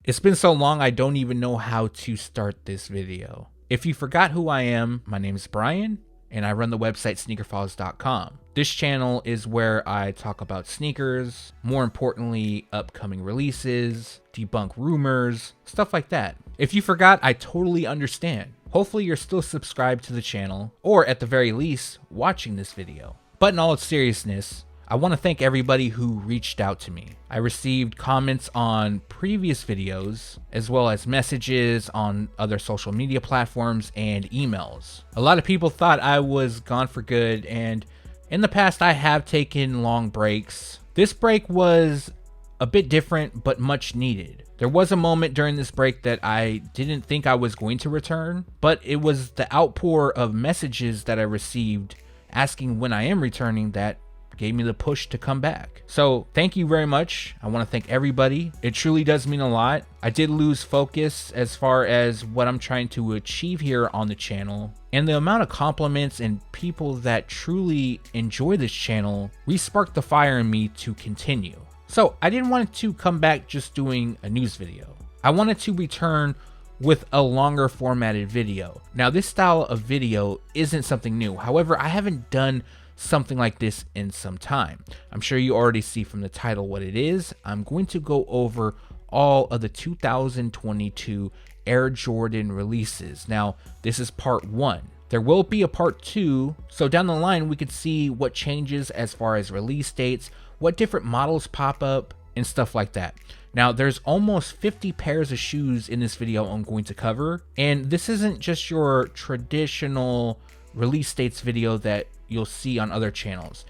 It's been so long I don't even know how to start this video. If you forgot who I am, my name is Brian, and I run the website SneakerFiles.com. This channel is where I talk about sneakers, more importantly, upcoming releases, debunk rumors, stuff like that. If you forgot, I totally understand. Hopefully you're still subscribed to the channel, or at the very least, watching this video. But in all seriousness, I want to thank everybody who reached out to me. I received comments on previous videos, as well as messages on other social media platforms and emails. A lot of people thought I was gone for good, and in the past I have taken long breaks. This break was a bit different, but much needed. There was a moment during this break that I didn't think I was going to return, but it was the outpour of messages that I received asking when I am returning that gave me the push to come back. So thank you very much. I want to thank everybody. It truly does mean a lot. I did lose focus as far as what I'm trying to achieve here on the channel, and the amount of compliments and people that truly enjoy this channel re-sparked the fire in me to continue. So I didn't want to come back just doing a news video. I wanted to return with a longer formatted video. Now this style of video isn't something new. However, I haven't done something like this in some time. I'm sure you already see from the title what it is. I'm going to go over all of the 2022 Air Jordan releases. Now, this is part 1. There will be a part 2, so down the line we could see what changes as far as release dates, what different models pop up, and stuff like that. Now, there's almost 50 pairs of shoes in this video I'm going to cover, and this isn't just your traditional release dates video that you'll see on other channels.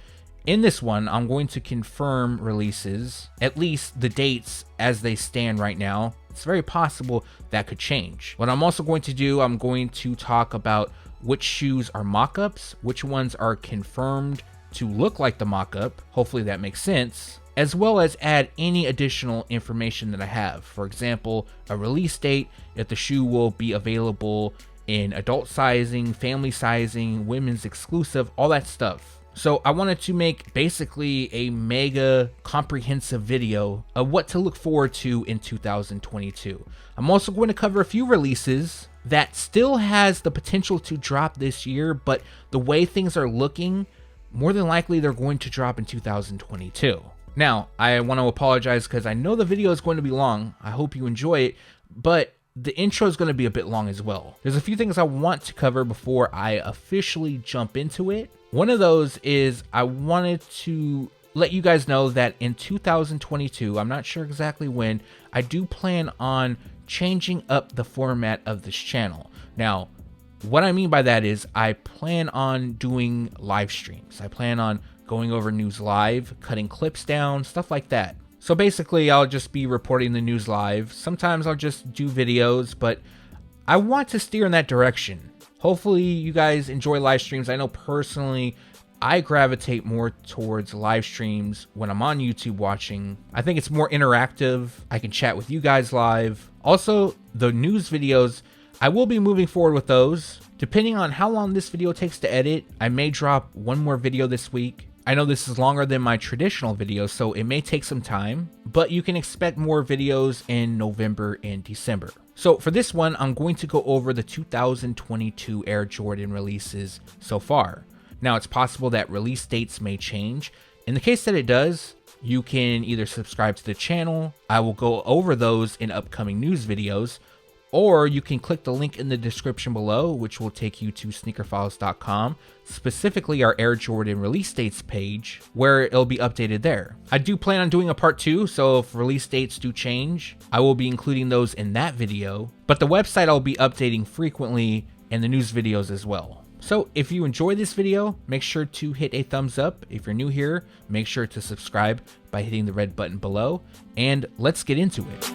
In this one, I'm going to confirm releases, at least the dates as they stand right now. It's very possible that could change. What I'm also going to do, I'm going to talk about which shoes are mock-ups, which ones are confirmed to look like the mock-up. Hopefully that makes sense, as well as add any additional information that I have. For example, a release date, if the shoe will be available in adult sizing, family sizing, women's exclusive, all that stuff. So I wanted to make basically a mega comprehensive video of what to look forward to in 2022. I'm also going to cover a few releases that still has the potential to drop this year, but the way things are looking, more than likely they're going to drop in 2022. Now, I want to apologize because I know the video is going to be long. I hope you enjoy it, but the intro is going to be a bit long as well. There's a few things I want to cover before I officially jump into it. One of those is I wanted to let you guys know that in 2022, I'm not sure exactly when, I do plan on changing up the format of this channel. Now, what I mean by that is I plan on doing live streams. I plan on going over news live, cutting clips down, stuff like that. So basically, I'll just be reporting the news live. Sometimes I'll just do videos, but I want to steer in that direction. Hopefully, you guys enjoy live streams. I know personally, I gravitate more towards live streams when I'm on YouTube watching. I think it's more interactive. I can chat with you guys live. Also, the news videos, I will be moving forward with those. Depending on how long this video takes to edit, I may drop one more video this week. I know this is longer than my traditional videos, so it may take some time, but you can expect more videos in November and December. So for this one, I'm going to go over the 2022 Air Jordan releases so far. Now, it's possible that release dates may change. In the case that it does, you can either subscribe to the channel. I will go over those in upcoming news videos, or you can click the link in the description below, which will take you to SneakerFiles.com, specifically our Air Jordan release dates page, where it'll be updated there. I do plan on doing a part 2, so if release dates do change, I will be including those in that video, but the website I'll be updating frequently and the news videos as well. So if you enjoy this video, make sure to hit a thumbs up. If you're new here, make sure to subscribe by hitting the red button below, and let's get into it.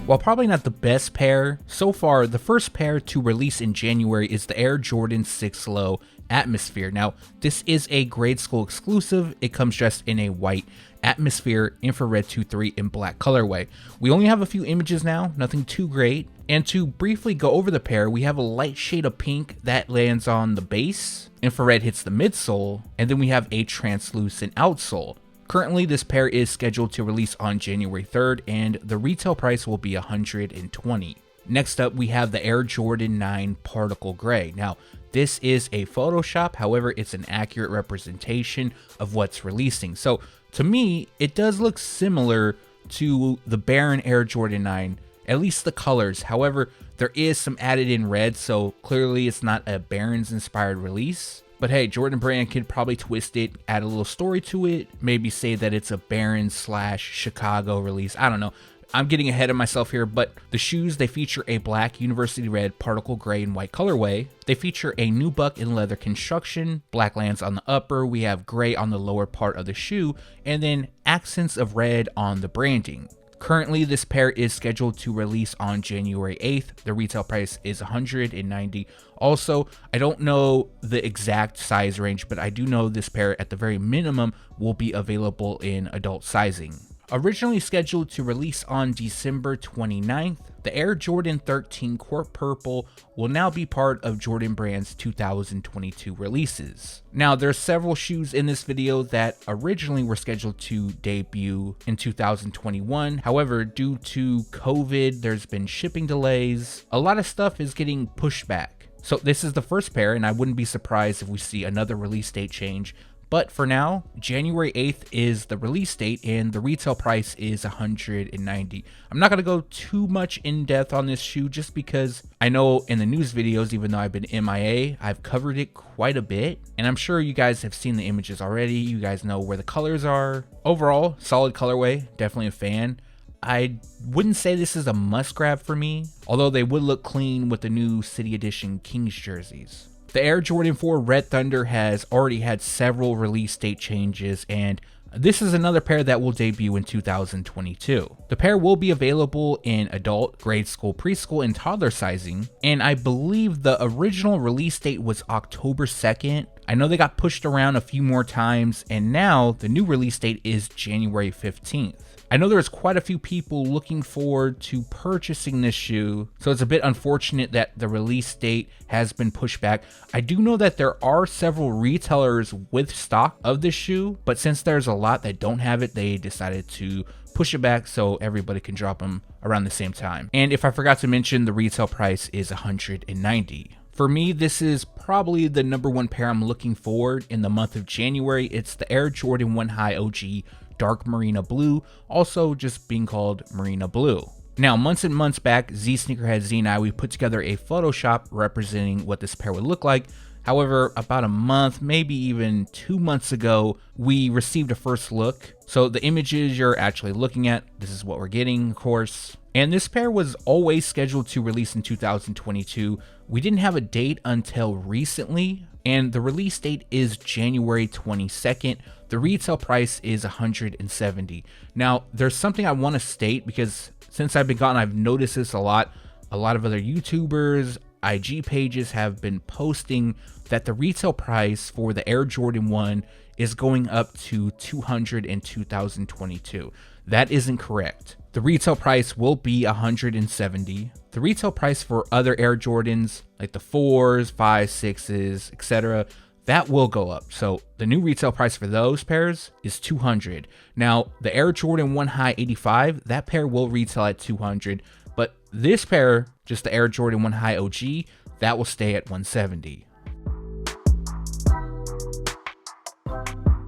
While probably not the best pair, so far the first pair to release in January is the Air Jordan 6 Low Atmosphere. Now, this is a grade school exclusive. It comes dressed in a white Atmosphere Infrared 2.3 in black colorway. We only have a few images now, nothing too great. And to briefly go over the pair, we have a light shade of pink that lands on the base. Infrared hits the midsole, and then we have a translucent outsole. Currently, this pair is scheduled to release on January 3rd, and the retail price will be $120. Next up, we have the Air Jordan 9 Particle Gray. Now, this is a Photoshop, however, it's an accurate representation of what's releasing. So, to me, it does look similar to the Baron Air Jordan 9, at least the colors. However, there is some added in red, so clearly it's not a Baron's inspired release. But hey, Jordan Brand could probably twist it, add a little story to it, maybe say that it's a Baron/Chicago release. I don't know. I'm getting ahead of myself here, but the shoes, they feature a black university red, particle gray, and white colorway. They feature a nubuck in leather construction, black lands on the upper, we have gray on the lower part of the shoe, and then accents of red on the branding. Currently, this pair is scheduled to release on January 8th. The retail price is $190. Also, I don't know the exact size range, but I do know this pair at the very minimum will be available in adult sizing. Originally scheduled to release on December 29th, the Air Jordan 13 Court Purple will now be part of Jordan Brand's 2022 releases. Now, there's several shoes in this video that originally were scheduled to debut in 2021. However, due to COVID, there's been shipping delays. A lot of stuff is getting pushed back. So this is the first pair, and I wouldn't be surprised if we see another release date change. But for now, January 8th is the release date and the retail price is $190. I'm not going to go too much in depth on this shoe just because I know in the news videos, even though I've been MIA, I've covered it quite a bit. And I'm sure you guys have seen the images already. You guys know where the colors are. Overall, solid colorway, definitely a fan. I wouldn't say this is a must grab for me, although they would look clean with the new City Edition Kings jerseys. The Air Jordan 4 Red Thunder has already had several release date changes, and this is another pair that will debut in 2022. The pair will be available in adult, grade school, preschool, and toddler sizing, and I believe the original release date was October 2nd. I know they got pushed around a few more times, and now the new release date is January 15th. I know there's quite a few people looking forward to purchasing this shoe, so it's a bit unfortunate that the release date has been pushed back. I do know that there are several retailers with stock of this shoe, but since there's a lot that don't have it, they decided to push it back so everybody can drop them around the same time. And if I forgot to mention, the retail price is $190. For me, this is probably the number one pair I'm looking forward in the month of January. It's the Air Jordan 1 High OG Dark Marina Blue, also just being called Marina Blue. Now, months and months back, zsneakerheadz and I, we put together a Photoshop representing what this pair would look like. However, about a month, maybe even 2 months ago, we received a first look. So the images you're actually looking at, this is what we're getting, of course. And this pair was always scheduled to release in 2022. We didn't have a date until recently, and the release date is January 22nd. The retail price is $170. Now, there's something I want to state because since I've been gone, I've noticed this a lot. A lot of other YouTubers, IG pages have been posting that the retail price for the Air Jordan 1 is going up to $200 in 2022. That isn't correct. The retail price will be $170. The retail price for other Air Jordans, like the 4s, 5s, 6s, etc., that will go up. So the new retail price for those pairs is $200. Now, the Air Jordan 1 High 85, that pair will retail at $200. But this pair, just the Air Jordan 1 High OG, that will stay at $170.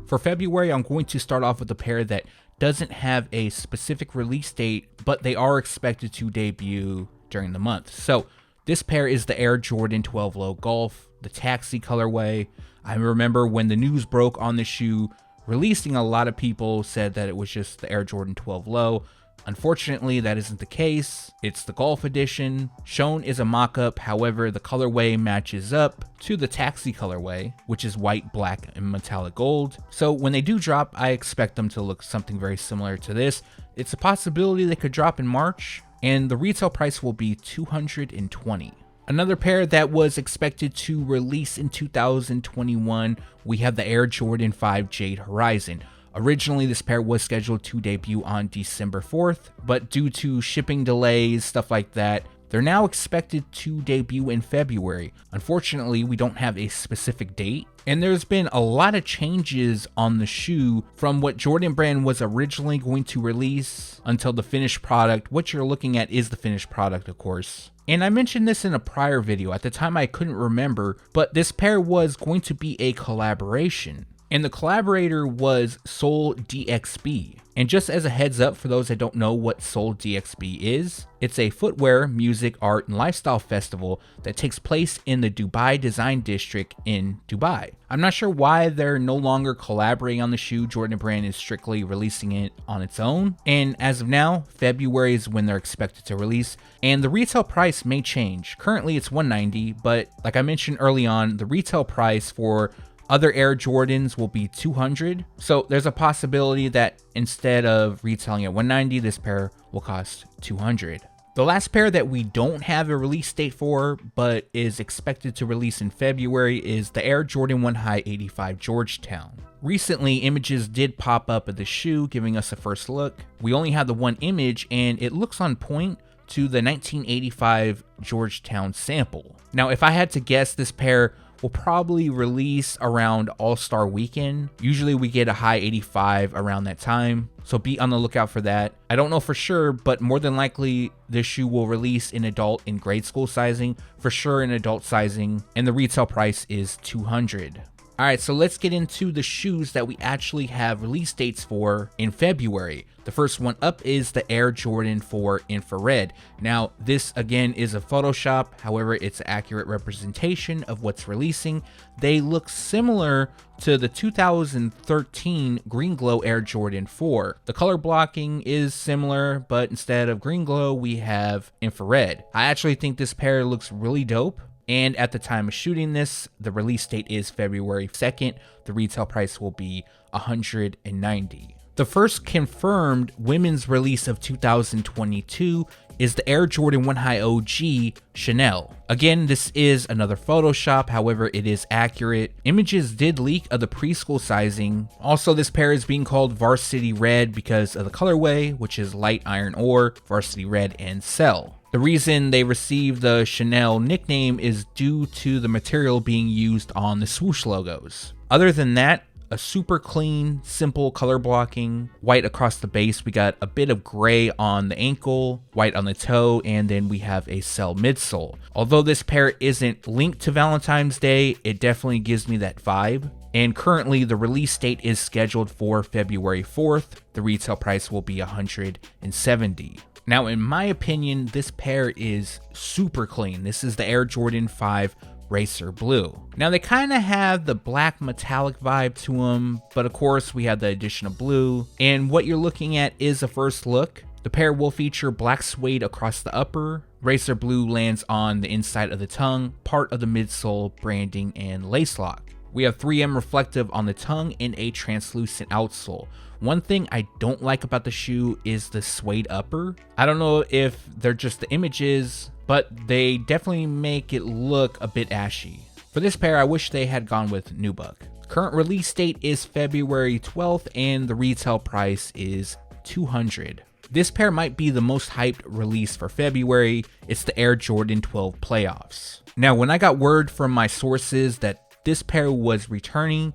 For February, I'm going to start off with a pair that doesn't have a specific release date, but they are expected to debut during the month. So this pair is the Air Jordan 12 Low Golf, the taxi colorway. I remember when the news broke on the shoe releasing, a lot of people said that it was just the Air Jordan 12 Low. Unfortunately, that isn't the case. It's the Golf Edition. Shown is a mock-up, however, the colorway matches up to the taxi colorway, which is white, black, and metallic gold. So when they do drop, I expect them to look something very similar to this. It's a possibility they could drop in March, and the retail price will be $220. Another pair that was expected to release in 2021, we have the Air Jordan 5 Jade Horizon. Originally, this pair was scheduled to debut on December 4th, but due to shipping delays, stuff like that, They're now expected to debut in February. Unfortunately, we don't have a specific date. And there's been a lot of changes on the shoe from what Jordan Brand was originally going to release until the finished product. What you're looking at is the finished product, of course. And I mentioned this in a prior video. At the time, I couldn't remember, but this pair was going to be a collaboration. And the collaborator was Seoul DXB. And just as a heads up for those that don't know what Seoul DXB is, it's a footwear, music, art, and lifestyle festival that takes place in the Dubai Design District in Dubai. I'm not sure why they're no longer collaborating on the shoe. Jordan Brand is strictly releasing it on its own. And as of now, February is when they're expected to release. And the retail price may change. Currently it's $190, but like I mentioned early on, the retail price for other Air Jordans will be $200. So there's a possibility that instead of retailing at $190, this pair will cost $200. The last pair that we don't have a release date for, but is expected to release in February, is the Air Jordan 1 High 85 Georgetown. Recently, images did pop up of the shoe, giving us a first look. We only have the one image, and it looks on point to the 1985 Georgetown sample. Now, if I had to guess, this pair will probably release around All-Star Weekend. Usually we get a high 85 around that time, so be on the lookout for that. I don't know for sure, but more than likely this shoe will release in adult and grade school sizing, for sure in adult sizing, and the retail price is $200. Alright, so let's get into the shoes that we actually have release dates for in February. The first one up is the Air Jordan 4 Infrared. Now, this again is a Photoshop, however, it's an accurate representation of what's releasing. They look similar to the 2013 Green Glow Air Jordan 4. The color blocking is similar, but instead of green glow, we have infrared. I actually think this pair looks really dope. And at the time of shooting this, the release date is February 2nd. The retail price will be $190. The first confirmed women's release of 2022 is the Air Jordan 1 High OG Chanel. Again, this is another Photoshop, however, it is accurate. Images did leak of the preschool sizing. Also, this pair is being called Varsity Red because of the colorway, which is light iron ore, Varsity Red, and Cell. The reason they received the Chanel nickname is due to the material being used on the swoosh logos. Other than that, a super clean, simple color blocking, white across the base. We got a bit of gray on the ankle, white on the toe, and then we have a Cell midsole. Although this pair isn't linked to Valentine's Day, it definitely gives me that vibe. And currently the release date is scheduled for February 4th. The retail price will be $170. Now, in my opinion, this pair is super clean. This is the Air Jordan 5 Racer Blue. Now, they kind of have the black metallic vibe to them, but of course we have the addition of blue. And what you're looking at is a first look. The pair will feature black suede across the upper. Racer Blue lands on the inside of the tongue, part of the midsole, branding, and lace lock. We have 3M reflective on the tongue and a translucent outsole. One thing I don't like about the shoe is the suede upper. I don't know if they're just the images, but they definitely make it look a bit ashy. For this pair, I wish they had gone with Nubuck. Current release date is February 12th and the retail price is $200. This pair might be the most hyped release for February. It's the Air Jordan 12 Playoffs. Now, when I got word from my sources that this pair was returning,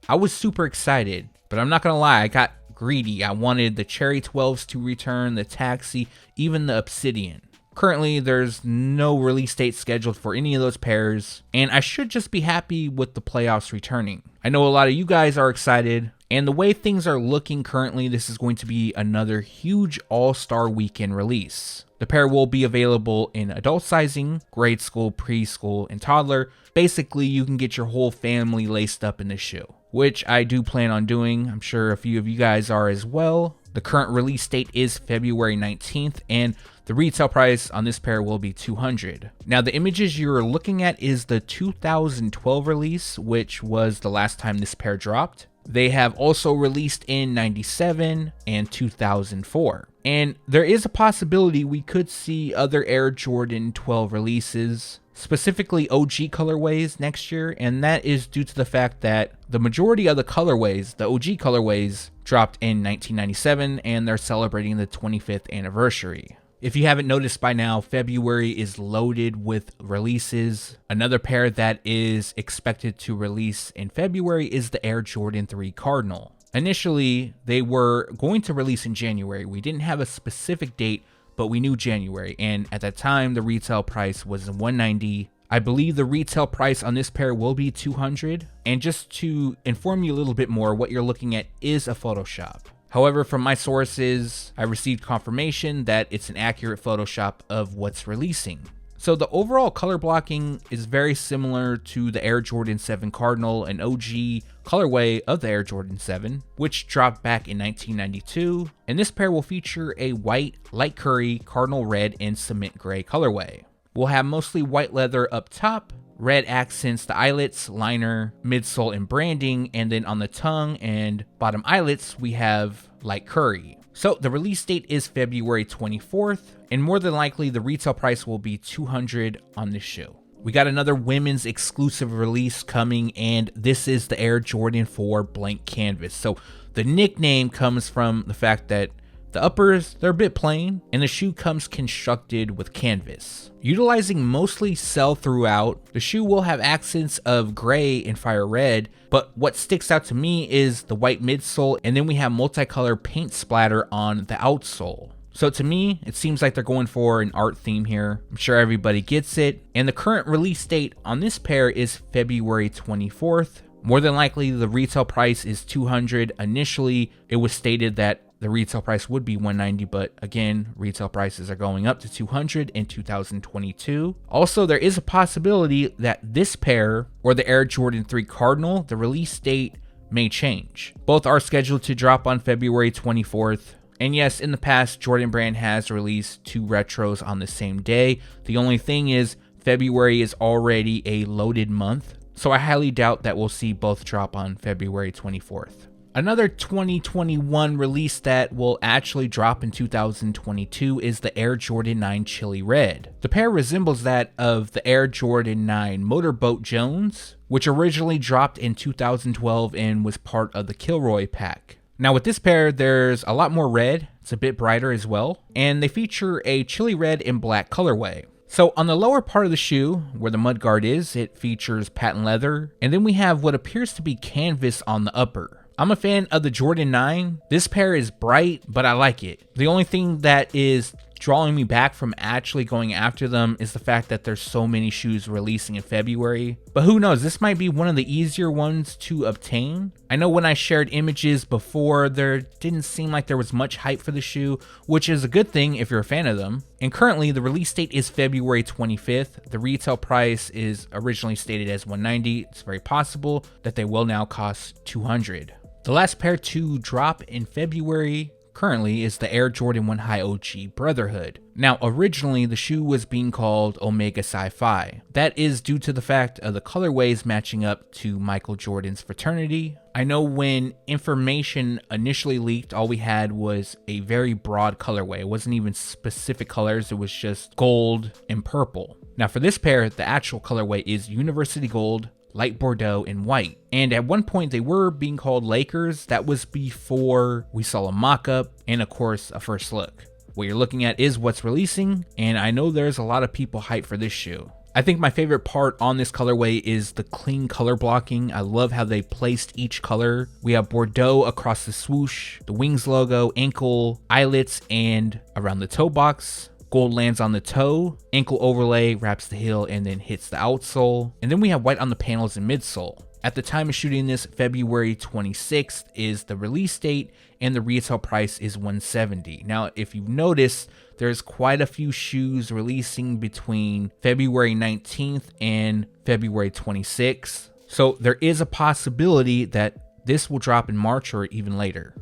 I was super excited. But I'm not gonna lie, I got greedy. I wanted the Cherry 12s to return, the Taxi, even the Obsidian. Currently, there's no release date scheduled for any of those pairs, and I should just be happy with the playoffs returning. I know a lot of you guys are excited, and the way things are looking currently, this is going to be another huge All-Star Weekend release. The pair will be available in adult sizing, grade school, preschool, and toddler. Basically, you can get your whole family laced up in this shoe, which I do plan on doing. I'm sure a few of you guys are as well. The current release date is February 19th, and the retail price on this pair will be $200. Now, the images you're looking at is the 2012 release, which was the last time this pair dropped. They have also released in 97 and 2004. And there is a possibility we could see other Air Jordan 12 releases, specifically OG colorways next year, and that is due to the fact that the majority of the colorways, the OG colorways, dropped in 1997 and they're celebrating the 25th anniversary. If you haven't noticed by now, February is loaded with releases. Another pair that is expected to release in February is the Air Jordan 3 Cardinal. Initially, they were going to release in January. We didn't have a specific date, but we knew January, and at that time, the retail price was $190. I believe the retail price on this pair will be $200. And just to inform you a little bit more, what you're looking at is a Photoshop. However, from my sources, I received confirmation that it's an accurate Photoshop of what's releasing. So the overall color blocking is very similar to the Air Jordan 7 Cardinal, an OG colorway of the Air Jordan 7, which dropped back in 1992. And this pair will feature a white, light curry, cardinal red, and cement gray colorway. We'll have mostly white leather up top, red accents the eyelets, liner, midsole, and branding, and then on the tongue and bottom eyelets, we have light curry. So the release date is February 24th, and more than likely the retail price will be $200 on this shoe. We got another women's exclusive release coming, and this is the Air Jordan 4 Blank Canvas. So the nickname comes from the fact that the uppers, they're a bit plain, and the shoe comes constructed with canvas. Utilizing mostly sell throughout, the shoe will have accents of gray and fire red, but what sticks out to me is the white midsole, and then we have multicolor paint splatter on the outsole. So to me, it seems like they're going for an art theme here. I'm sure everybody gets it. And the current release date on this pair is February 24th. More than likely, the retail price is $200. Initially, it was stated that the retail price would be $190, but again, retail prices are going up to $200 in 2022. Also, there is a possibility that this pair or the Air Jordan 3 Cardinal, the release date may change. Both are scheduled to drop on February 24th. And yes, in the past, Jordan Brand has released 2 retros on the same day. The only thing is, February is already a loaded month, so I highly doubt that we'll see both drop on February 24th. Another 2021 release that will actually drop in 2022 is the Air Jordan 9 Chili Red. The pair resembles that of the Air Jordan 9 Motorboat Jones, which originally dropped in 2012 and was part of the Kilroy pack. Now with this pair, there's a lot more red, it's a bit brighter as well, and they feature a chili red and black colorway. So on the lower part of the shoe, where the mudguard is, it features patent leather, and then we have what appears to be canvas on the upper. I'm a fan of the Jordan 9. This pair is bright, but I like it. The only thing that is drawing me back from actually going after them is the fact that there's so many shoes releasing in February. But who knows, this might be one of the easier ones to obtain. I know when I shared images before, there didn't seem like there was much hype for the shoe, which is a good thing if you're a fan of them. And currently, the release date is February 25th. The retail price is originally stated as $190. It's very possible that they will now cost $200. The last pair to drop in February currently is the Air Jordan 1 High OG Brotherhood. Now, originally the shoe was being called Omega Sci-Fi. That is due to the fact of the colorways matching up to Michael Jordan's fraternity. I know when information initially leaked, all we had was a very broad colorway. It wasn't even specific colors, it was just gold and purple. Now for this pair, the actual colorway is University Gold, light Bordeaux, and white. And at one point they were being called Lakers. That was before we saw a mock-up and of course a first look. What you're looking at is what's releasing, and I know there's a lot of people hyped for this shoe. I think my favorite part on this colorway is the clean color blocking. I love how they placed each color. We have Bordeaux across the swoosh, the wings logo, ankle, eyelets, and around the toe box. Gold lands on the toe, ankle overlay wraps the heel and then hits the outsole. And then we have white on the panels and midsole. At the time of shooting this, February 26th is the release date and the retail price is $170. Now, if you've noticed, there's quite a few shoes releasing between February 19th and February 26th. So there is a possibility that this will drop in March or even later.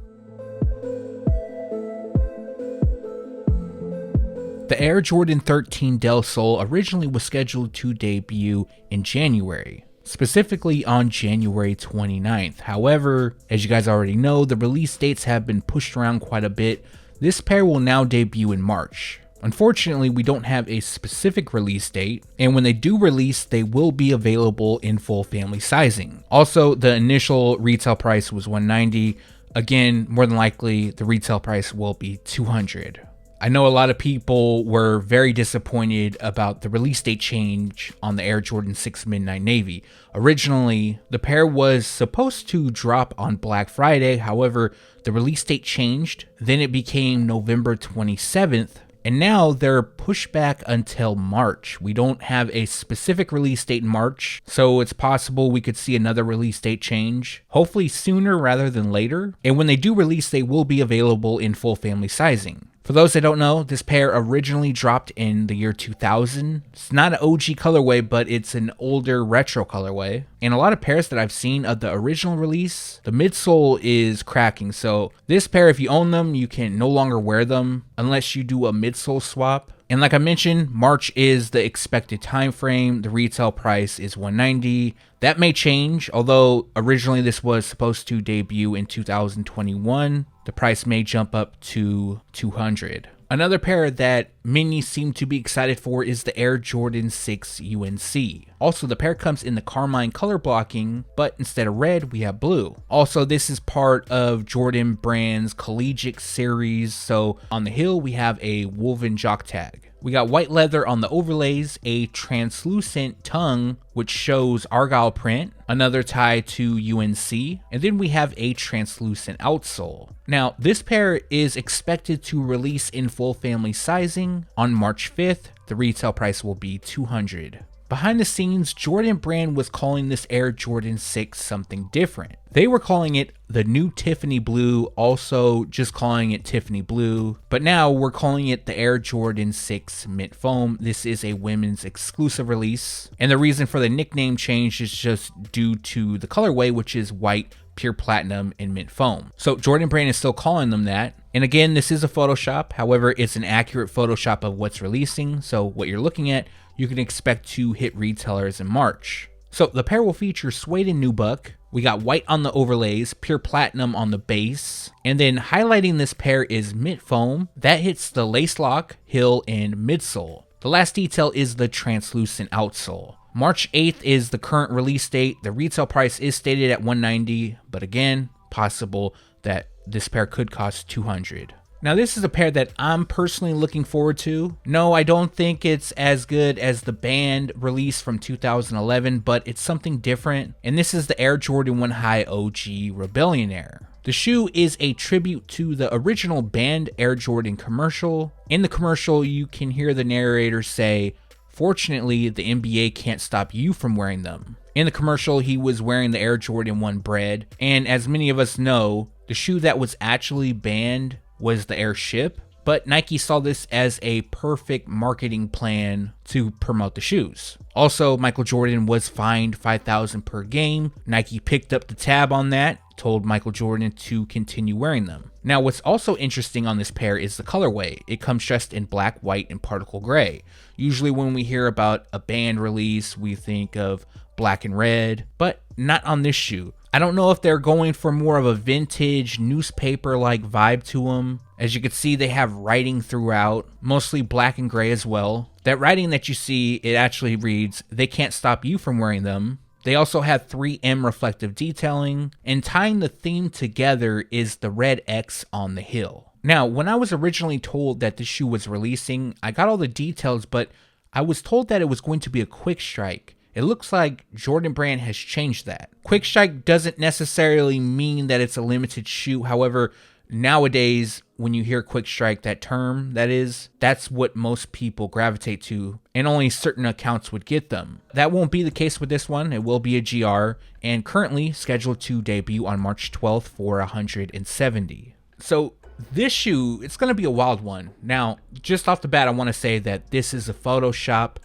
The Air Jordan 13 Del Sol originally was scheduled to debut in January, specifically on January 29th. However, as you guys already know, the release dates have been pushed around quite a bit. This pair will now debut in March. Unfortunately, we don't have a specific release date, and when they do release, they will be available in full family sizing. Also, the initial retail price was $190. Again, more than likely, the retail price will be $200. I know a lot of people were very disappointed about the release date change on the Air Jordan 6 Midnight Navy. Originally, the pair was supposed to drop on Black Friday, however, the release date changed, then it became November 27th, and now they're pushed back until March. We don't have a specific release date in March, so it's possible we could see another release date change, hopefully sooner rather than later. And when they do release, they will be available in full family sizing. For those that don't know, this pair originally dropped in the year 2000. It's not an OG colorway, but it's an older retro colorway. And a lot of pairs that I've seen of the original release, the midsole is cracking. So this pair, if you own them, you can no longer wear them unless you do a midsole swap. And like I mentioned, March is the expected time frame. The retail price is $190. That may change, although originally this was supposed to debut in 2021. The price may jump up to $200. Another pair that many seem to be excited for is the Air Jordan 6 UNC. Also, the pair comes in the carmine color blocking, but instead of red, we have blue. Also, this is part of Jordan Brand's collegiate series. So on the heel, we have a woven jock tag. We got white leather on the overlays, a translucent tongue, which shows Argyle print, another tie to UNC, and then we have a translucent outsole. Now, this pair is expected to release in full family sizing on March 5th. The retail price will be $200. Behind the scenes, Jordan Brand was calling this Air Jordan 6 something different. They were calling it the new Tiffany Blue, also just calling it Tiffany Blue, but now we're calling it the Air Jordan 6 Mint Foam. This is a women's exclusive release, and the reason for the nickname change is just due to the colorway, which is white, pure platinum, and mint foam. So Jordan Brand is still calling them that. And again, this is a Photoshop. However, it's an accurate Photoshop of what's releasing. So what you're looking at, you can expect to hit retailers in March. So the pair will feature suede and nubuck. We got white on the overlays, pure platinum on the base. And then highlighting this pair is mint foam. That hits the lace lock, heel, and midsole. The last detail is the translucent outsole. March 8th is the current release date. The retail price is stated at $190, but again, possible that this pair could cost $200. Now, this is a pair that I'm personally looking forward to. No, I don't think it's as good as the band release from 2011, but it's something different. And this is the Air Jordan 1 High OG Rebellion Air. The shoe is a tribute to the original band Air Jordan commercial. In the commercial, you can hear the narrator say, "Fortunately, the NBA can't stop you from wearing them." In the commercial, he was wearing the Air Jordan 1 Bread, and as many of us know, the shoe that was actually banned was the Airship, but Nike saw this as a perfect marketing plan to promote the shoes. Also, Michael Jordan was fined $5,000 per game. Nike picked up the tab on that, told Michael Jordan to continue wearing them. Now, what's also interesting on this pair is the colorway. It comes dressed in black, white, and particle gray. Usually when we hear about a band release, we think of black and red, but not on this shoe. I don't know if they're going for more of a vintage newspaper-like vibe to them. As you can see, they have writing throughout, mostly black and gray as well. That writing that you see, it actually reads, "They can't stop you from wearing them." They also have 3M reflective detailing, and tying the theme together is the red X on the heel. Now, when I was originally told that this shoe was releasing, I got all the details, but I was told that it was going to be a quick strike. It looks like Jordan Brand has changed that. Quick strike doesn't necessarily mean that it's a limited shoe. However, nowadays, when you hear quick strike, that term, that's what most people gravitate to, and only certain accounts would get them. That won't be the case with this one. It will be a GR, and currently scheduled to debut on March 12th for $170. So this shoe, it's going to be a wild one. Now, just off the bat, I want to say that this is a Photoshop,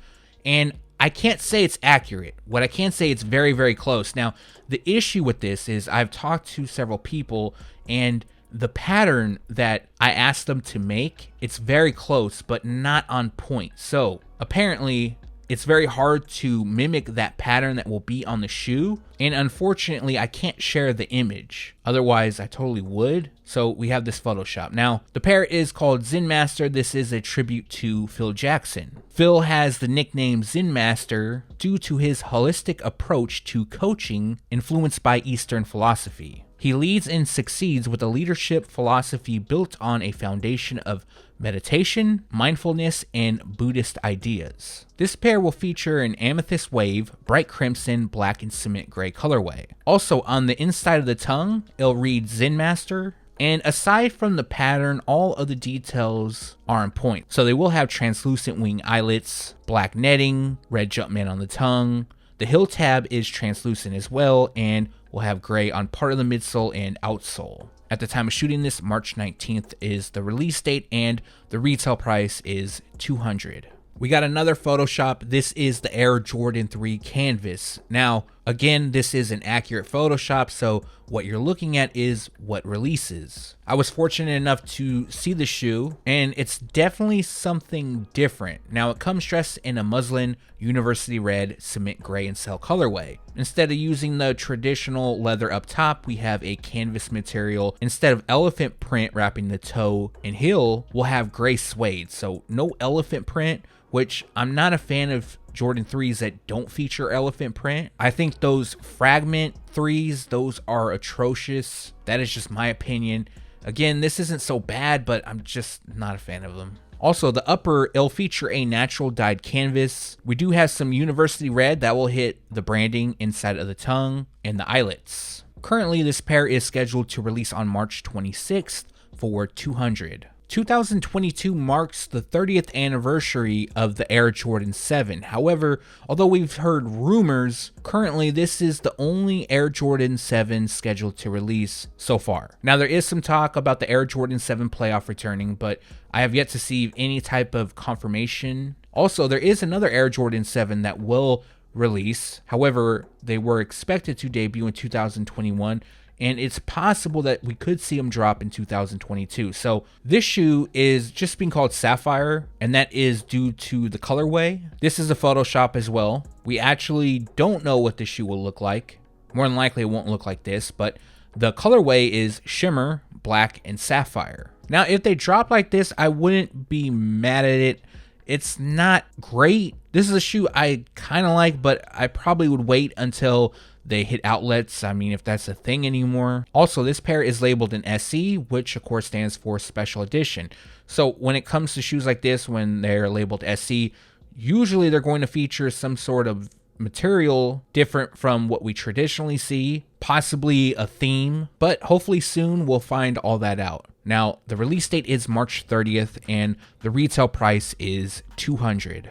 and I can't say it's accurate. What I can say, it's very, very close. Now, the issue with this is I've talked to several people, and the pattern that I asked them to make, it's very close, but not on point. So apparently, it's very hard to mimic that pattern that will be on the shoe. And unfortunately, I can't share the image. Otherwise, I totally would. So we have this Photoshop. Now, the pair is called Zen Master. This is a tribute to Phil Jackson. Phil has the nickname Zen Master due to his holistic approach to coaching influenced by Eastern philosophy. He leads and succeeds with a leadership philosophy built on a foundation of meditation, mindfulness, and Buddhist ideas. This pair will feature an amethyst wave, bright crimson, black, and cement gray colorway. Also, on the inside of the tongue, it'll read Zen Master. And aside from the pattern, all of the details are on point. So they will have translucent wing eyelets, black netting, red Jumpman on the tongue. The heel tab is translucent as well, and will have gray on part of the midsole and outsole. At the time of shooting this, March 19th is the release date, and the retail price is $200. We got another Photoshop. This is the Air Jordan 3 canvas. Now, again, this is an accurate Photoshop, so what you're looking at is what releases. I was fortunate enough to see the shoe, and it's definitely something different. Now, it comes dressed in a muslin, university red, cement gray, and cell colorway. Instead of using the traditional leather up top, we have a canvas material. Instead of elephant print wrapping the toe and heel, we'll have gray suede. So no elephant print, which I'm not a fan of Jordan 3s that don't feature elephant print. I think those fragment 3s, those are atrocious. That is just my opinion. Again, this isn't so bad, but I'm just not a fan of them. Also, the upper, it'll feature a natural dyed canvas. We do have some university red that will hit the branding inside of the tongue and the eyelets. Currently, this pair is scheduled to release on March 26th for $200. 2022 marks the 30th anniversary of the Air Jordan 7. However, although we've heard rumors, currently this is the only Air Jordan 7 scheduled to release so far. Now, there is some talk about the Air Jordan 7 playoff returning, but I have yet to see any type of confirmation. Also, there is another Air Jordan 7 that will release. However, they were expected to debut in 2021. And it's possible that we could see them drop in 2022. So this shoe is just being called Sapphire, and that is due to the colorway. This is a Photoshop as well. We actually don't know what the shoe will look like. More than likely it won't look like this, but the colorway is shimmer, black, and sapphire. Now, if they drop like this, I wouldn't be mad at it. It's not great. This is a shoe I kind of like, but I probably would wait until they hit outlets. I mean, if that's a thing anymore. Also, this pair is labeled in SE, which of course stands for special edition. So when it comes to shoes like this, when they're labeled SE, usually they're going to feature some sort of material different from what we traditionally see, possibly a theme, but hopefully soon we'll find all that out. Now, the release date is March 30th and the retail price is $200.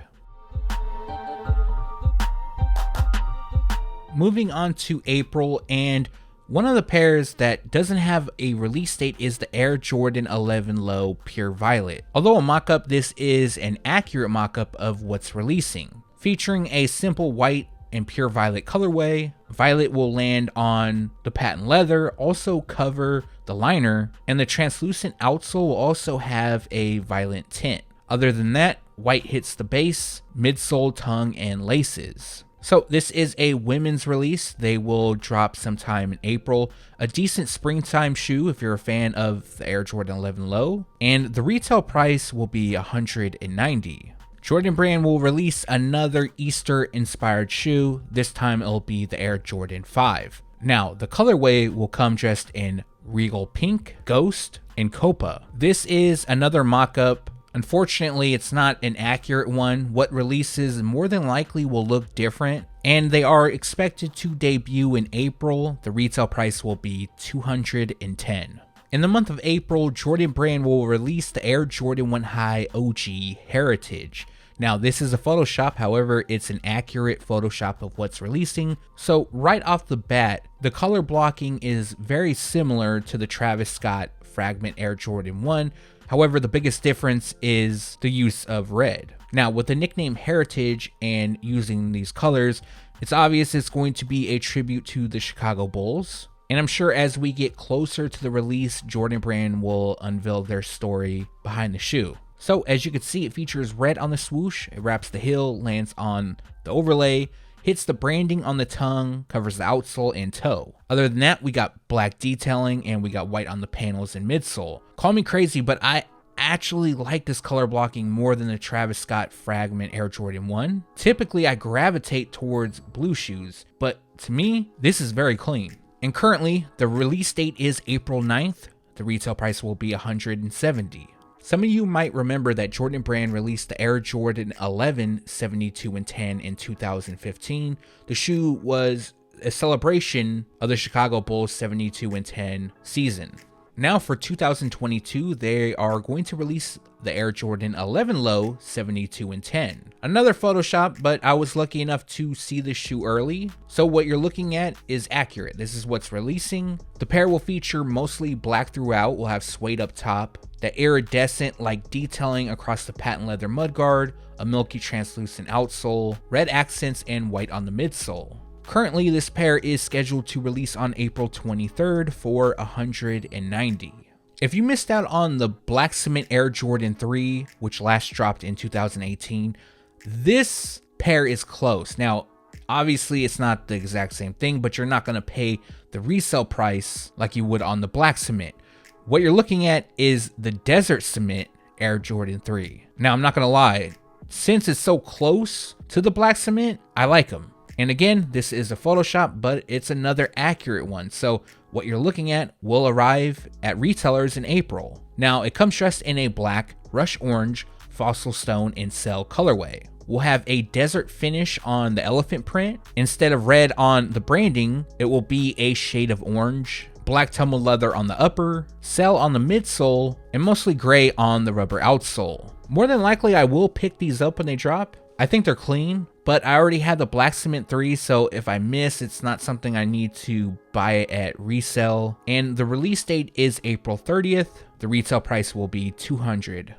Moving on to April, and one of the pairs that doesn't have a release date is the Air Jordan 11 Low Pure Violet. Although a mock-up, this is an accurate mock-up of what's releasing. Featuring a simple white and pure violet colorway, violet will land on the patent leather, also cover the liner, and the translucent outsole will also have a violet tint. Other than that, white hits the base, midsole, tongue, and laces. So this is a women's release. They will drop sometime in April. A decent springtime shoe if you're a fan of the Air Jordan 11 Low. And the retail price will be $190. Jordan Brand will release another Easter inspired shoe. This time it'll be the Air Jordan 5. Now, the colorway will come dressed in Regal Pink, Ghost, and Copa. This is another mock-up. Unfortunately, it's not an accurate one. What releases more than likely will look different, and they are expected to debut in April. The retail price will be $210. In the month of April, Jordan Brand will release the Air Jordan 1 High OG Heritage. Now, this is a Photoshop, however, it's an accurate Photoshop of what's releasing. So right off the bat, the color blocking is very similar to the Travis Scott Fragment Air Jordan 1. However, the biggest difference is the use of red. Now, with the nickname Heritage and using these colors, it's obvious it's going to be a tribute to the Chicago Bulls. And I'm sure as we get closer to the release, Jordan Brand will unveil their story behind the shoe. So as you can see, it features red on the swoosh, it wraps the heel, lands on the overlay, hits the branding on the tongue, covers the outsole and toe. Other than that, we got black detailing and we got white on the panels and midsole. Call me crazy, but I actually like this color blocking more than the Travis Scott Fragment Air Jordan 1. Typically, I gravitate towards blue shoes, but to me, this is very clean. And currently, the release date is April 9th. The retail price will be $170. Some of you might remember that Jordan Brand released the Air Jordan 11 72 and 10 in 2015. The shoe was a celebration of the Chicago Bulls 72 and 10 season. Now for 2022, they are going to release the Air Jordan 11 Low 72 and 10. Another Photoshop, but I was lucky enough to see this shoe early. So what you're looking at is accurate. This is what's releasing. The pair will feature mostly black throughout, will have suede up top, that iridescent like detailing across the patent leather mudguard, a milky translucent outsole, red accents, and white on the midsole. Currently, this pair is scheduled to release on April 23rd for $190. If you missed out on the Black Cement Air Jordan 3, which last dropped in 2018, this pair is close. Now, obviously, it's not the exact same thing, but you're not going to pay the resale price like you would on the Black Cement. What you're looking at is the Desert Cement Air Jordan 3. Now, I'm not going to lie, since it's so close to the Black Cement, I like them. And again, this is a Photoshop, but it's another accurate one. So what you're looking at will arrive at retailers in April. Now, it comes dressed in a black, rush orange, fossil stone, and cell colorway. We'll have a desert finish on the elephant print. Instead of red on the branding, it will be a shade of orange. Black tumbled leather on the upper, cell on the midsole, and mostly gray on the rubber outsole. More than likely, I will pick these up when they drop. I think they're clean, but I already had the Black Cement 3, so if I miss, it's not something I need to buy at resale. And the release date is April 30th. The retail price will be $200.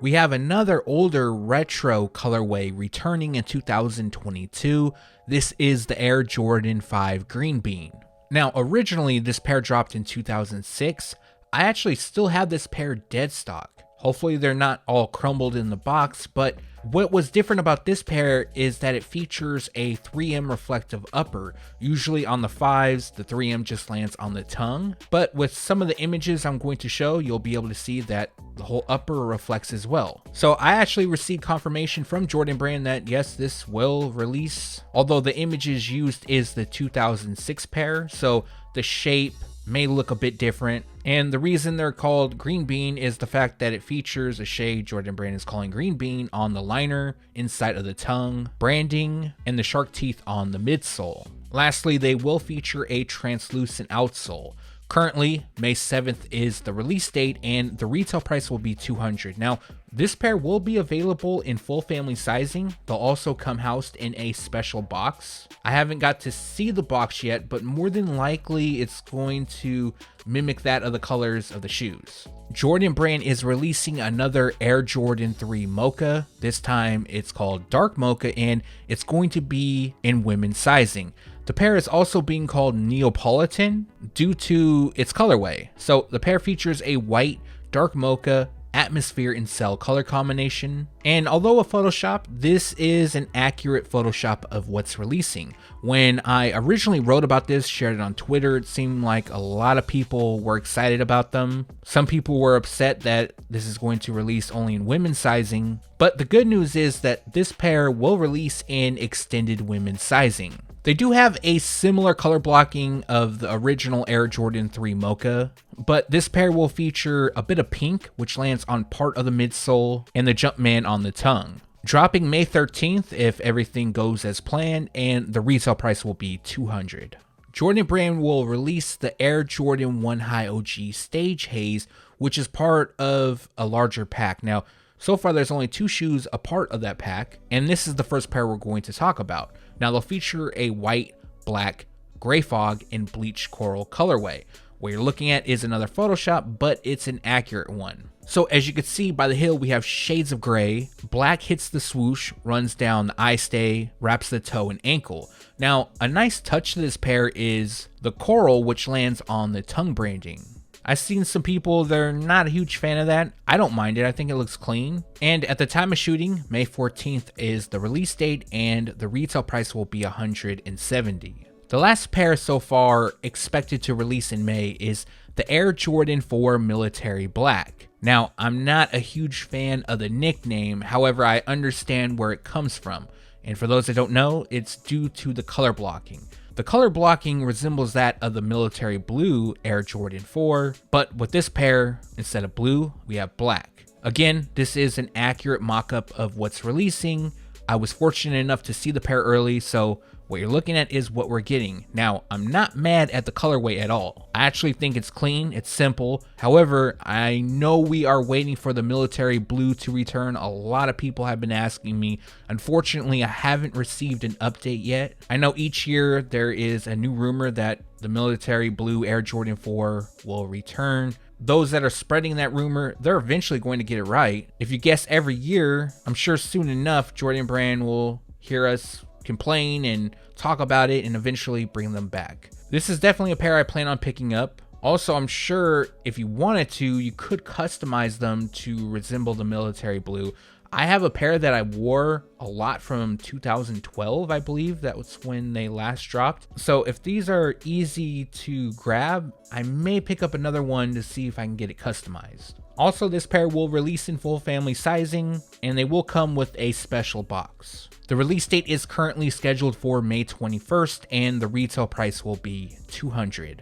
We have another older retro colorway returning in 2022. This is the Air Jordan 5 Green Bean. Now, originally this pair dropped in 2006. I actually still have this pair dead stock. Hopefully they're not all crumbled in the box, but what was different about this pair is that it features a 3M reflective upper. Usually on the 5s, the 3M just lands on the tongue, but with some of the images I'm going to show, you'll be able to see that the whole upper reflects as well. So I actually received confirmation from Jordan Brand that yes, this will release, although the images used is the 2006 pair, so the shape may look a bit different. And the reason they're called Green Bean is the fact that it features a shade Jordan Brand is calling Green Bean on the liner, inside of the tongue, branding, and the shark teeth on the midsole. Lastly, they will feature a translucent outsole. Currently, May 7th is the release date, and the retail price will be $200. Now, this pair will be available in full family sizing. They'll also come housed in a special box. I haven't got to see the box yet, but more than likely it's going to mimic that of the colors of the shoes. Jordan Brand is releasing another Air Jordan 3 Mocha. This time it's called Dark Mocha, and it's going to be in women's sizing. The pair is also being called Neapolitan due to its colorway. So the pair features a white, dark mocha, atmosphere, and cell color combination. And although a Photoshop, this is an accurate Photoshop of what's releasing. When I originally wrote about this, shared it on Twitter, it seemed like a lot of people were excited about them. Some people were upset that this is going to release only in women's sizing. But the good news is that this pair will release in extended women's sizing. They do have a similar color blocking of the original Air Jordan 3 Mocha, but this pair will feature a bit of pink, which lands on part of the midsole, and the Jumpman on the tongue. Dropping May 13th if everything goes as planned, and the retail price will be $200. Jordan Brand will release the Air Jordan 1 High OG Stage Haze, which is part of a larger pack. Now, so far there's only 2 shoes a part of that pack, and this is the first pair we're going to talk about. Now, they'll feature a white, black, gray fog, and bleach coral colorway. What you're looking at is another Photoshop, but it's an accurate one. So as you can see by the heel, we have shades of gray. Black hits the swoosh, runs down the eye stay, wraps the toe and ankle. Now, a nice touch to this pair is the coral, which lands on the tongue branding. I've seen some people, they're not a huge fan of that. I don't mind it. I think it looks clean. And at the time of shooting, May 14th is the release date, and the retail price will be $170. The last pair so far expected to release in May is the Air Jordan 4 Military Black. Now, I'm not a huge fan of the nickname, however, I understand where it comes from. And for those that don't know, it's due to the color blocking. The color blocking resembles that of the military blue Air Jordan 4, but with this pair, instead of blue, we have black. Again, this is an accurate mock-up of what's releasing. I was fortunate enough to see the pair early, so what you're looking at is what we're getting. Now, I'm not mad at the colorway at all. I actually think it's clean, it's simple. However, I know we are waiting for the military blue to return. A lot of people have been asking me. Unfortunately, I haven't received an update yet. I know each year there is a new rumor that the military blue Air Jordan 4 will return. Those that are spreading that rumor, they're eventually going to get it right. If you guess every year, I'm sure soon enough, Jordan Brand will hear us complain and talk about it and eventually bring them back. This is definitely a pair I plan on picking up. Also, I'm sure if you wanted to, you could customize them to resemble the military blue. I have a pair that I wore a lot from 2012, I believe. That was when they last dropped. So if these are easy to grab, I may pick up another one to see if I can get it customized. Also, this pair will release in full family sizing, and they will come with a special box. The release date is currently scheduled for May 21st, and the retail price will be $200.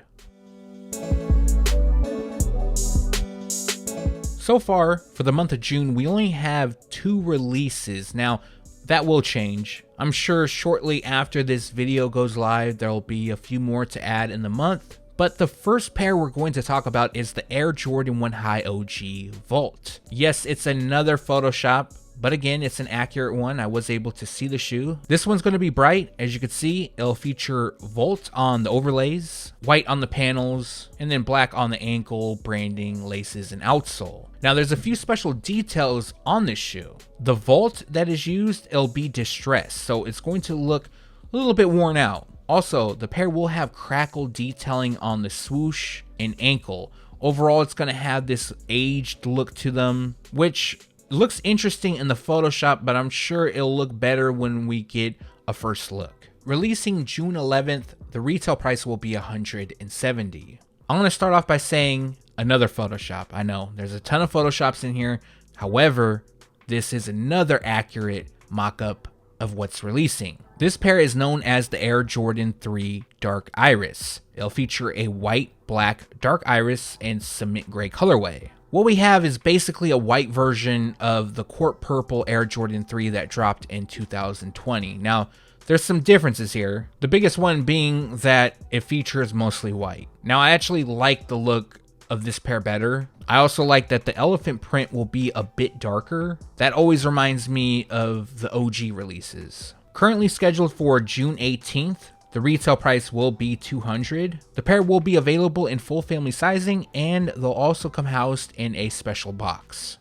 So far, for the month of June, we only have 2 releases. Now, that will change. I'm sure shortly after this video goes live, there will be a few more to add in the month. But the first pair we're going to talk about is the Air Jordan 1 High OG Volt. Yes, it's another Photoshop, but again, it's an accurate one. I was able to see the shoe. This one's going to be bright. As you can see, it'll feature Volt on the overlays, white on the panels, and then black on the ankle, branding, laces, and outsole. Now, there's a few special details on this shoe. The Volt that is used, it'll be distressed, so it's going to look a little bit worn out. Also, the pair will have crackle detailing on the swoosh and ankle. Overall, it's going to have this aged look to them, which looks interesting in the Photoshop, but I'm sure it'll look better when we get a first look. Releasing June 11th, the retail price will be $170. I'm going to start off by saying another Photoshop. I know there's a ton of Photoshops in here. However, this is another accurate mock-up of what's releasing. This pair is known as the Air Jordan 3 Dark Iris. It'll feature a white, black, dark iris, and cement gray colorway. What we have is basically a white version of the Court Purple Air Jordan 3 that dropped in 2020. Now, there's some differences here. The biggest one being that it features mostly white. Now, I actually like the look of this pair better. I also like that the elephant print will be a bit darker. That always reminds me of the OG releases. Currently scheduled for June 18th, the retail price will be $200. The pair will be available in full family sizing, and they'll also come housed in a special box.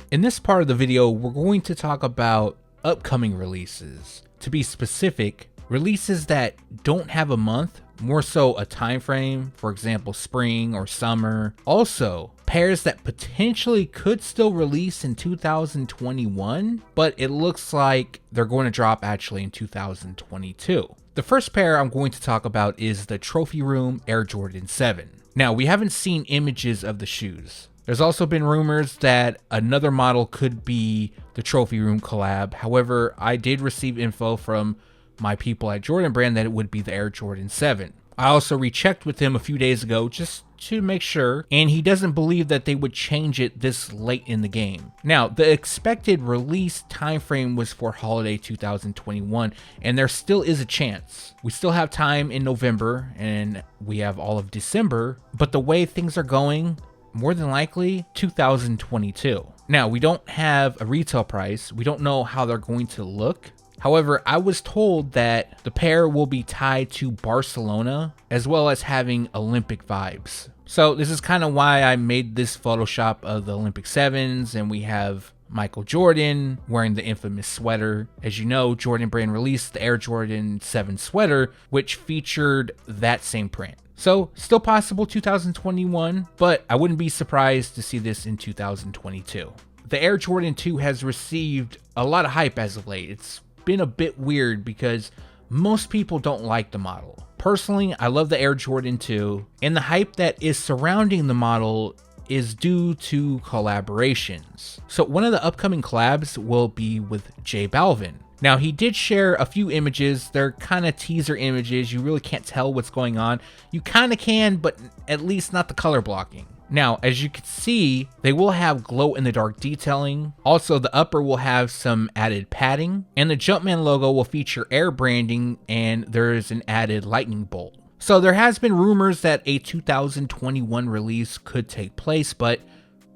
In this part of the video, we're going to talk about upcoming releases. To be specific, releases that don't have a month, more so a time frame, for example, spring or summer. Also, pairs that potentially could still release in 2021, but it looks like they're going to drop actually in 2022. The first pair I'm going to talk about is the Trophy Room Air Jordan 7. Now, we haven't seen images of the shoes. There's also been rumors that another model could be the Trophy Room collab. However, I did receive info from my people at Jordan Brand that it would be the Air Jordan 7. I also rechecked with him a few days ago just to make sure, and he doesn't believe that they would change it this late in the game. Now, the expected release time frame was for holiday 2021, and there still is a chance. We still have time in November, and we have all of December, but the way things are going, more than likely 2022. Now, we don't have a retail price. We don't know how they're going to look. However, I was told that the pair will be tied to Barcelona, as well as having Olympic vibes. So this is kind of why I made this Photoshop of the Olympic 7s, and we have Michael Jordan wearing the infamous sweater. As you know, Jordan Brand released the Air Jordan 7 sweater, which featured that same print. So still possible 2021, but I wouldn't be surprised to see this in 2022. The Air Jordan 2 has received a lot of hype as of late. It's been a bit weird because most people don't like the model. Personally, I love the Air Jordan 2, and the hype that is surrounding the model is due to collaborations. So one of the upcoming collabs will be with J Balvin. Now, he did share a few images. They're kind of teaser images. You really can't tell what's going on. You kind of can, but at least not the color blocking. Now, as you can see, they will have glow-in-the-dark detailing. Also, the upper will have some added padding, and the Jumpman logo will feature air branding, and there is an added lightning bolt. So there has been rumors that a 2021 release could take place, but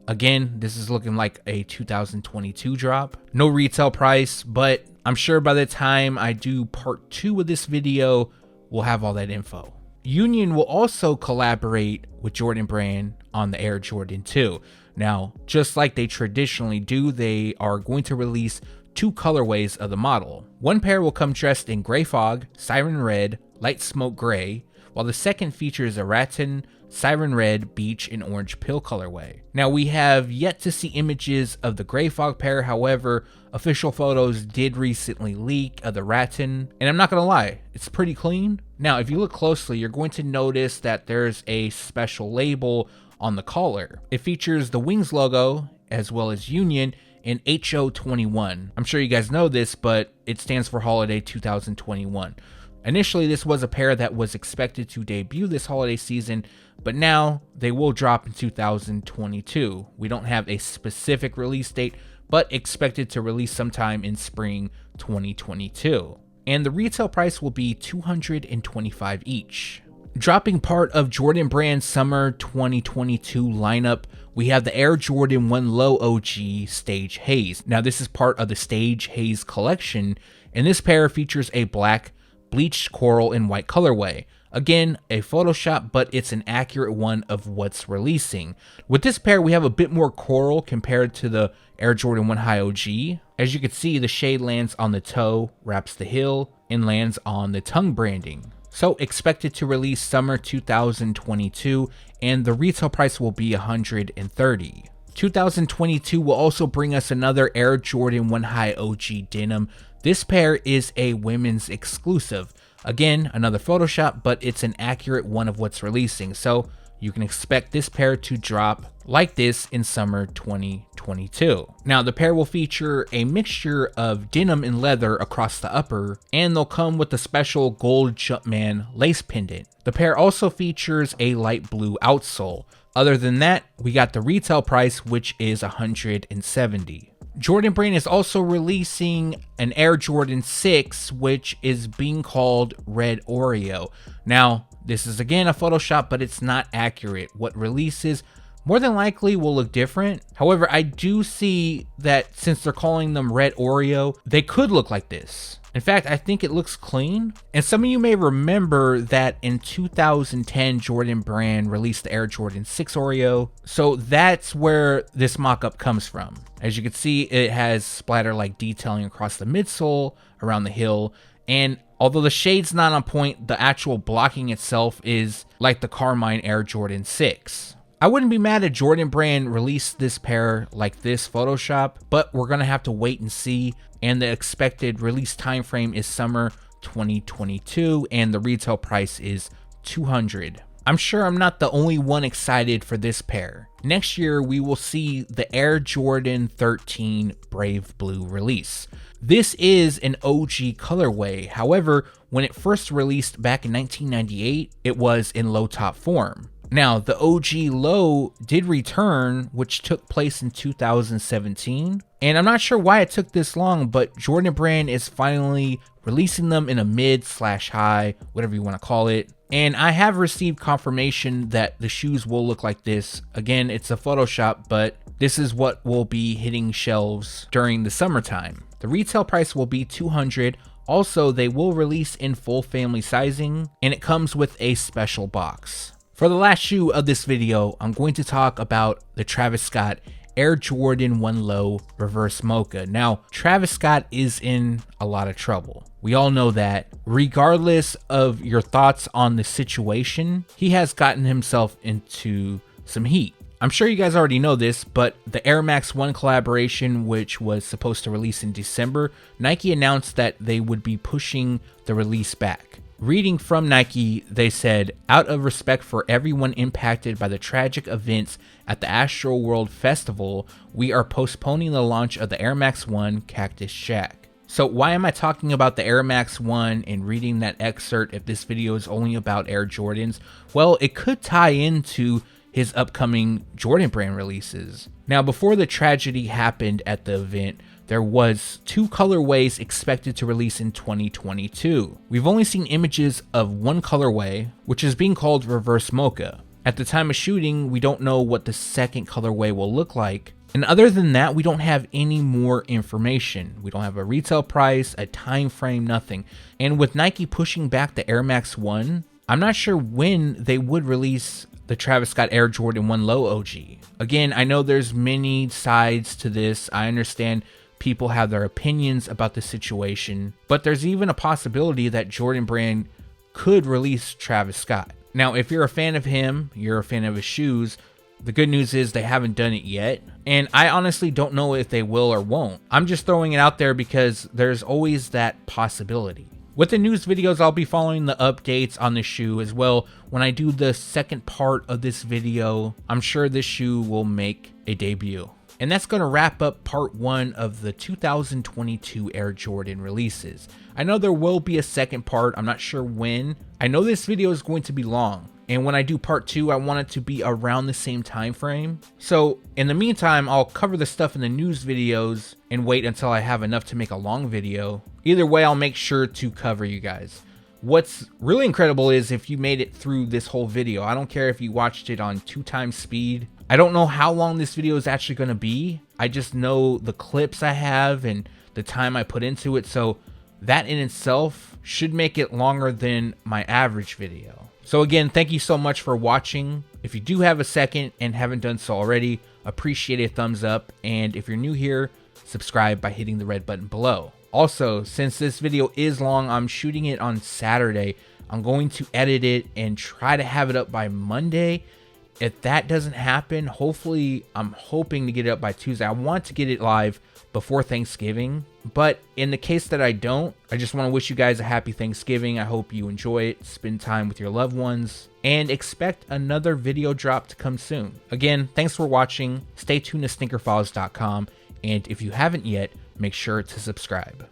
again, this is looking like a 2022 drop. No retail price, but I'm sure by the time I do part 2 of this video, we'll have all that info. Union will also collaborate with Jordan Brand on the Air Jordan 2. Now, just like they traditionally do, they are going to release 2 colorways of the model. One pair will come dressed in Gray Fog, Siren Red, Light Smoke Gray, while the second features a Rattan, Siren Red, Beach, and Orange Pill colorway. Now, we have yet to see images of the Gray Fog pair. However, official photos did recently leak of the Rattan, and I'm not gonna lie, it's pretty clean. Now, if you look closely, you're going to notice that there's a special label on the collar. It features the Wings logo as well as Union and HO21. I'm sure you guys know this, but it stands for Holiday 2021. Initially, this was a pair that was expected to debut this holiday season, but now they will drop in 2022. We don't have a specific release date, but expected to release sometime in spring 2022. And the retail price will be $225 each. Dropping part of Jordan Brand's summer 2022 lineup, we have the Air Jordan 1 Low OG Stage Haze. Now, this is part of the Stage Haze collection, and this pair features a black, bleached coral and white colorway. Again, a Photoshop, but it's an accurate one of what's releasing. With this pair, we have a bit more coral compared to the Air Jordan 1 High OG. As you can see, the shade lands on the toe, wraps the heel, and lands on the tongue branding. So expected to release summer 2022, and the retail price will be $130. 2022 will also bring us another Air Jordan 1 High OG denim. This pair is a women's exclusive. Again, another Photoshop, but it's an accurate one of what's releasing. So you can expect this pair to drop like this in summer 2022. Now, the pair will feature a mixture of denim and leather across the upper, and they'll come with a special gold Jumpman lace pendant. The pair also features a light blue outsole. Other than that, we got the retail price, which is $170. Jordan Brand is also releasing an Air Jordan 6, which is being called Red Oreo. Now, this is again a Photoshop, but it's not accurate. What releases more than likely will look different. However, I do see that since they're calling them Red Oreo, they could look like this. In fact, I think it looks clean. And some of you may remember that in 2010, Jordan Brand released the Air Jordan 6 Oreo. So that's where this mock-up comes from. As you can see, it has splatter-like detailing across the midsole, around the heel, and although the shade's not on point, the actual blocking itself is like the Carmine Air Jordan 6. I wouldn't be mad if Jordan Brand released this pair like this Photoshop, but we're gonna have to wait and see. And the expected release time frame is summer 2022, and the retail price is $200. I'm sure I'm not the only one excited for this pair. Next year, we will see the Air Jordan 13 Brave Blue release. This is an OG colorway. However, when it first released back in 1998, it was in low top form. Now, the OG low did return, which took place in 2017. And I'm not sure why it took this long, but Jordan Brand is finally releasing them in a mid/high, whatever you want to call it. And I have received confirmation that the shoes will look like this. Again, it's a Photoshop, but this is what will be hitting shelves during the summertime. The retail price will be $200. Also, they will release in full family sizing, and it comes with a special box. For the last shoe of this video, I'm going to talk about the Travis Scott Air Jordan 1 Low Reverse Mocha. Now, Travis Scott is in a lot of trouble. We all know that. Regardless of your thoughts on the situation, he has gotten himself into some heat. I'm sure you guys already know this, but the Air Max 1 collaboration, which was supposed to release in December, Nike announced that they would be pushing the release back. Reading from Nike, they said, "Out of respect for everyone impacted by the tragic events at the Astroworld Festival, we are postponing the launch of the Air Max 1 Cactus Jack." So why am I talking about the Air Max 1 and reading that excerpt if this video is only about Air Jordans? Well, it could tie into his upcoming Jordan brand releases. Now, before the tragedy happened at the event, there was 2 colorways expected to release in 2022. We've only seen images of one colorway, which is being called Reverse Mocha. At the time of shooting, we don't know what the second colorway will look like. And other than that, we don't have any more information. We don't have a retail price, a time frame, nothing. And with Nike pushing back the Air Max 1, I'm not sure when they would release the Travis Scott Air Jordan 1 Low OG. Again, I know there's many sides to this. I understand people have their opinions about the situation, but there's even a possibility that Jordan Brand could release Travis Scott. Now, if you're a fan of him, you're a fan of his shoes, the good news is they haven't done it yet, and I honestly don't know if they will or won't. I'm just throwing it out there because there's always that possibility. With the news videos, I'll be following the updates on the shoe as well. When I do the second part of this video, I'm sure this shoe will make a debut. And that's going to wrap up part 1 of the 2022 Air Jordan releases. I know there will be a second part, I'm not sure when. I know this video is going to be long, and when I do part 2, I want it to be around the same time frame. So in the meantime, I'll cover the stuff in the news videos and wait until I have enough to make a long video. Either way, I'll make sure to cover you guys. What's really incredible is if you made it through this whole video. I don't care if you watched it on 2 times speed. I don't know how long this video is actually going to be. I just know the clips I have and the time I put into it. So that in itself should make it longer than my average video. So again, thank you so much for watching. If you do have a second and haven't done so already, appreciate a thumbs up. And if you're new here, subscribe by hitting the red button below. Also, since this video is long, I'm shooting it on Saturday. I'm going to edit it and try to have it up by Monday. If that doesn't happen, hopefully, I'm hoping to get it up by Tuesday. I want to get it live before Thanksgiving, but in the case that I don't, I just want to wish you guys a happy Thanksgiving. I hope you enjoy it, spend time with your loved ones, and expect another video drop to come soon. Again, thanks for watching. Stay tuned to SneakerFiles.com, and if you haven't yet, make sure to subscribe.